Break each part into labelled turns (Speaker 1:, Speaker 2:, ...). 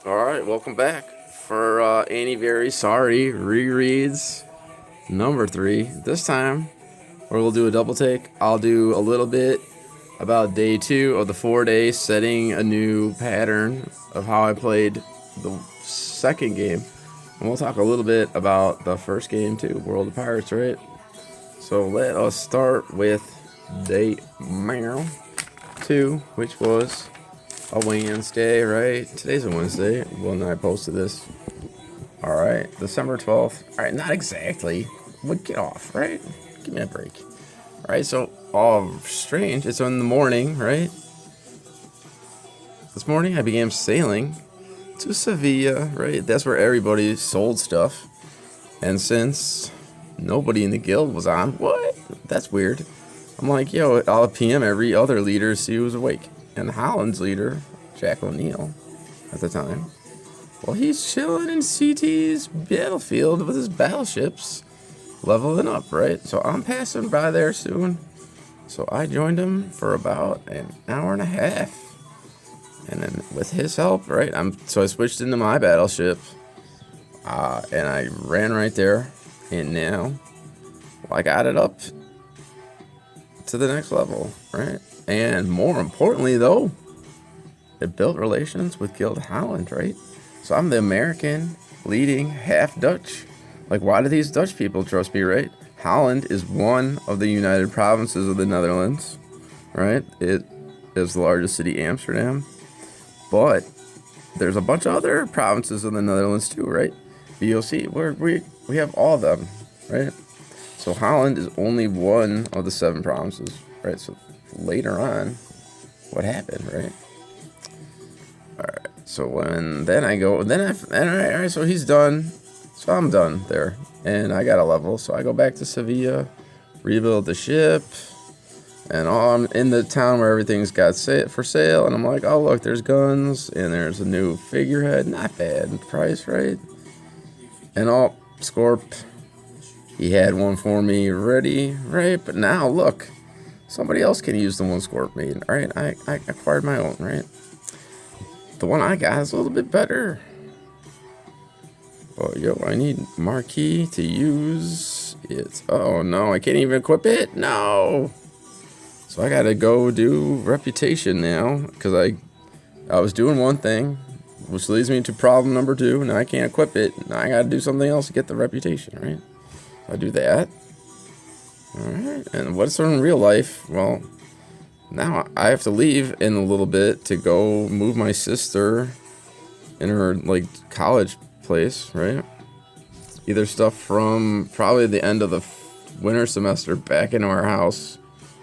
Speaker 1: All right, welcome back for Annie Very Sorry rereads number 3. This time, we'll do a double take. I'll do a little bit about day 2 of the 4 days, setting a new pattern of how I played the second game. And we'll talk a little bit about the first game too, World of Pirates, right? So let us start with day 2, which was a Wednesday, right? Today's a Wednesday. When I posted this. All right, December 12th. All right, not exactly. But get off, right? Give me a break. All right, so, strange. It's in the morning, right? This morning I began sailing to Sevilla, right? That's where everybody sold stuff. And since nobody in the guild was on, what? That's weird. I'm like, yo, I'll PM every other leader to see who's awake. And Holland's leader, Jack O'Neill, at the time, well, he's chilling in CT's battlefield with his battleships, leveling up, right? So I'm passing by there soon. So I joined him for about an hour and a half. And then with his help, right, so I switched into my battleship. And I ran right there. And now, well, I got it up to the next level, right? And more importantly, though, it built relations with Guild Holland, right? So I'm the American leading half Dutch. Like, why do these Dutch people trust me, right? Holland is one of the United Provinces of the Netherlands, right? It is the largest city, Amsterdam. But there's a bunch of other provinces in the Netherlands too, right? VOC, we have all of them, right? So Holland is only one of the 7 provinces, right? So later on, what happened, right? All right. So then I go, all right, so he's done. So I'm done there. And I got a level. So I go back to Sevilla, rebuild the ship, and I'm in the town where everything's got for sale. And I'm like, oh, look, there's guns, and there's a new figurehead. Not bad price, right? And Scorp, he had one for me ready, right? But now, look, somebody else can use the one Scorp made, all right? I acquired my own, right? The one I got is a little bit better. Oh, yo, I need Marquis to use it. Oh, no, I can't even equip it. No. So I got to go do Reputation now because I was doing one thing, which leads me to problem number 2. Now I can't equip it. Now I got to do something else to get the Reputation, right? I do that. All right. And what's in real life? Well, now I have to leave in a little bit to go move my sister in her college place, right? Either stuff from probably the end of the winter semester back into our house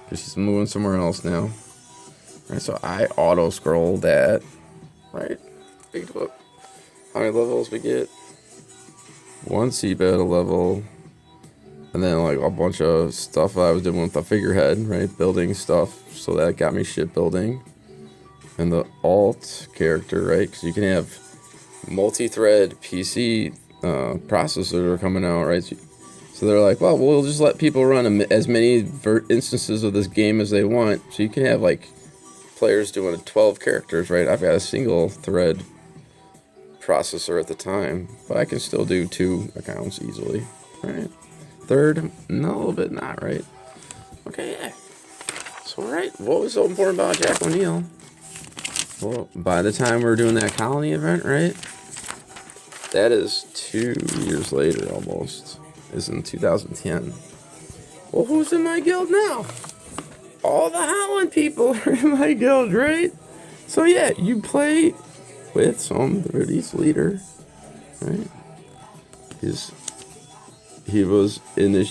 Speaker 1: because she's moving somewhere else now. Right, so I auto scroll that, right? Look how many levels we get. 1 sea battle level. And then a bunch of stuff I was doing with the figurehead, right? Building stuff. So that got me shipbuilding. And the alt character, right? Because you can have multi-thread PC processors are coming out, right? So they're like, well, we'll just let people run as many instances of this game as they want. So you can have players doing 12 characters, right? I've got a single thread processor at the time, but I can still do 2 accounts easily, right? Third, no, a little bit not, right? Okay, yeah. So, right, what was so important about Jack O'Neill? Well, by the time we were doing that colony event, right? That is 2 years later almost. Is in 2010. Well, who's in my guild now? All the Holland people are in my guild, right? So yeah, you play with some British leader, right? He was in the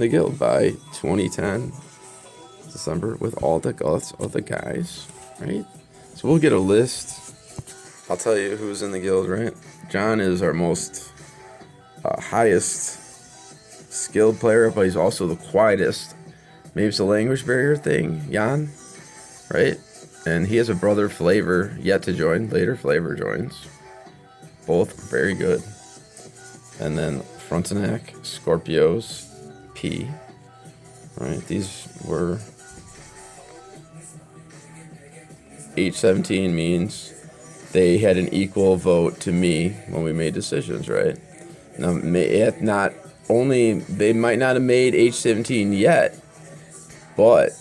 Speaker 1: guild by 2010 December with all the guts of the guys, right? So we'll get a list. I'll tell you who's in the guild, right? John is our most highest skilled player, but he's also the quietest. Maybe it's a language barrier thing, Jan, right? And he has a brother, Flavor, yet to join. Later, Flavor joins. Both very good. And then Frontenac, Scorpios, P. Right, these were H17 means they had an equal vote to me when we made decisions, right? Now, not only they might not have made H17 yet, but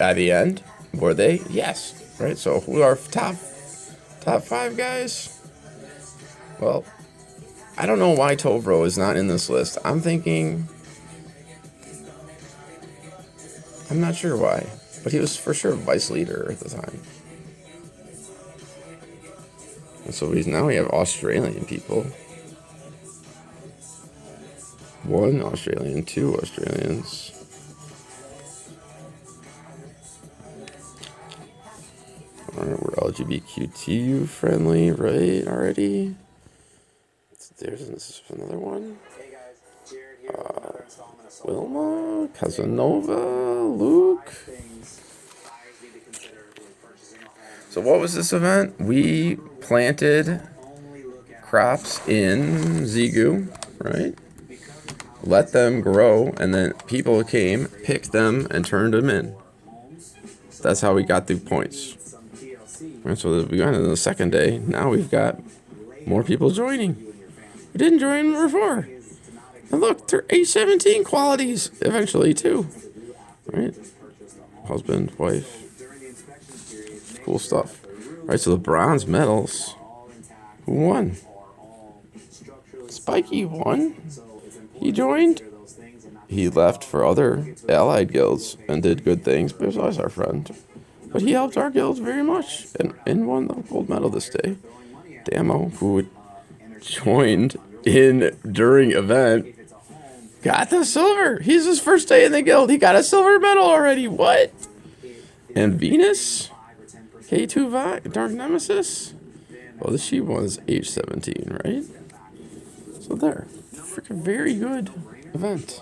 Speaker 1: at the end, were they? Yes, right. So who are top 5 guys? Well, I don't know why Tobro is not in this list. I'm not sure why, but he was for sure vice leader at the time. And so now we have Australian people. 1 Australian, 2 Australians. Alright, we're LGBTQ friendly, right? Already. There's another one. Wilma, Casanova, Luke. So what was this event? We planted crops in Xigu, right? Let them grow, and then people came, picked them, and turned them in. That's how we got the points. And so we got into the second day. Now we've got more people joining. We didn't join before. And look, they're H17 qualities eventually too. Right? Husband, wife. Cool stuff. Right, so the bronze medals. Who won? Spiky won. He joined. He left for other allied guilds and did good things, but he was our friend. But he helped our guild very much and won the gold medal this day. Damo, who joined in during event, got the silver. He's his first day in the guild. He got a silver medal already. What? And Venus, K2 Dark Nemesis. Well, she was H17, right? So there. Freaking very good event.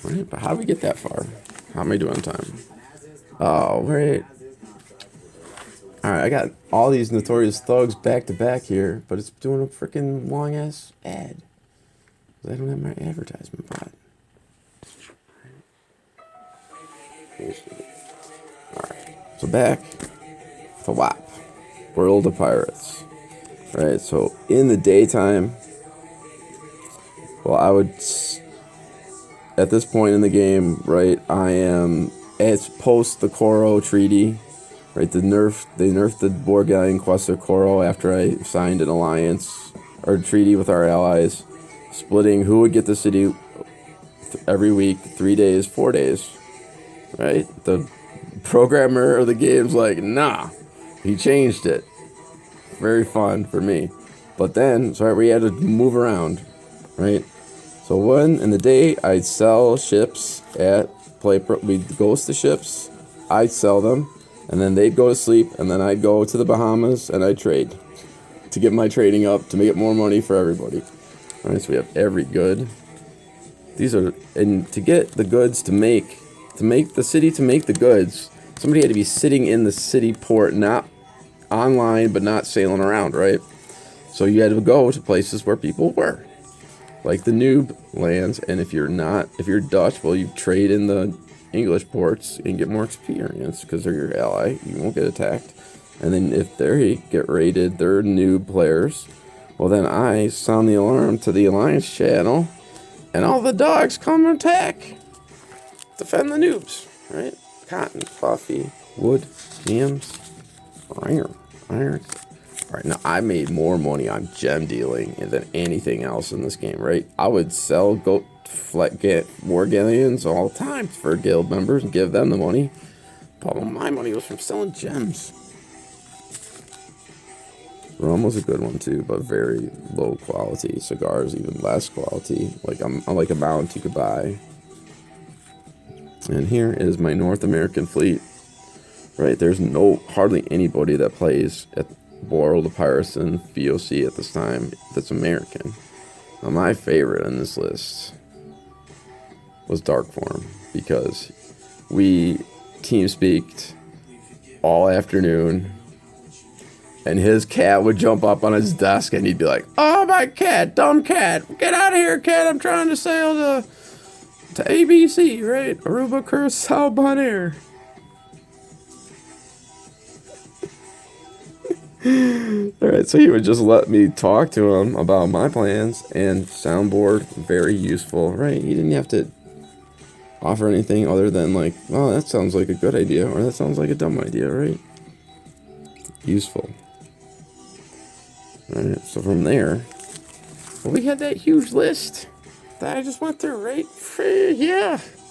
Speaker 1: Right, but how do we get that far? How am I doing on time? Oh, right. Alright, I got all these Notorious Thugs back to back here, but it's doing a freaking long ass ad. I don't have my advertisement bot. Alright, so back to WAP, World of Pirates. Right, so in the daytime, well, I would, at this point in the game, right, I am, it's post the Koro Treaty, right, they nerfed the Borgalian Quest of Koro after I signed an alliance, or treaty with our allies, splitting who would get the city every week, 3 days, 4 days, right? The programmer of the game's like, nah, he changed it. Very fun for me. But then, sorry, we had to move around, right? So when in the day I'd sell ships at we'd ghost the ships, I'd sell them, and then they'd go to sleep, and then I'd go to the Bahamas and I'd trade to get my trading up to make more money for everybody. All right, so we have every good. These are, and to get the goods to make the city to make the goods, somebody had to be sitting in the city port, not online, but not sailing around, right? So you had to go to places where people were, like the noob lands. And if you're Dutch, well, you trade in the English ports and get more experience because they're your ally. You won't get attacked. And then if they get raided, they're noob players. Well, then I sound the alarm to the Alliance channel, and all the dogs come and attack. Defend the noobs, right? Cotton, coffee, wood, yams, iron. Alright, now I made more money on gem dealing than anything else in this game, right? I would sell, get war galleons all the time for guild members and give them the money. But my money was from selling gems. Rum was a good one too, but very low quality. Cigars, even less quality. Like a mount you could buy. And here is my North American fleet. Right, there's hardly anybody that plays at World of Pirates and VOC at this time that's American. Now, my favorite on this list was Darkform, because we team speaked all afternoon, and his cat would jump up on his desk and he'd be like, "Oh, my cat, dumb cat, get out of here, cat, I'm trying to sail to ABC, right? Aruba, Curacao, Bonaire." Alright, so he would just let me talk to him about my plans, and soundboard, very useful, right? He didn't have to offer anything other than like, oh, that sounds like a good idea, or that sounds like a dumb idea, right? Useful. Alright, so from there, well, we had that huge list that I just went through, right? Yeah.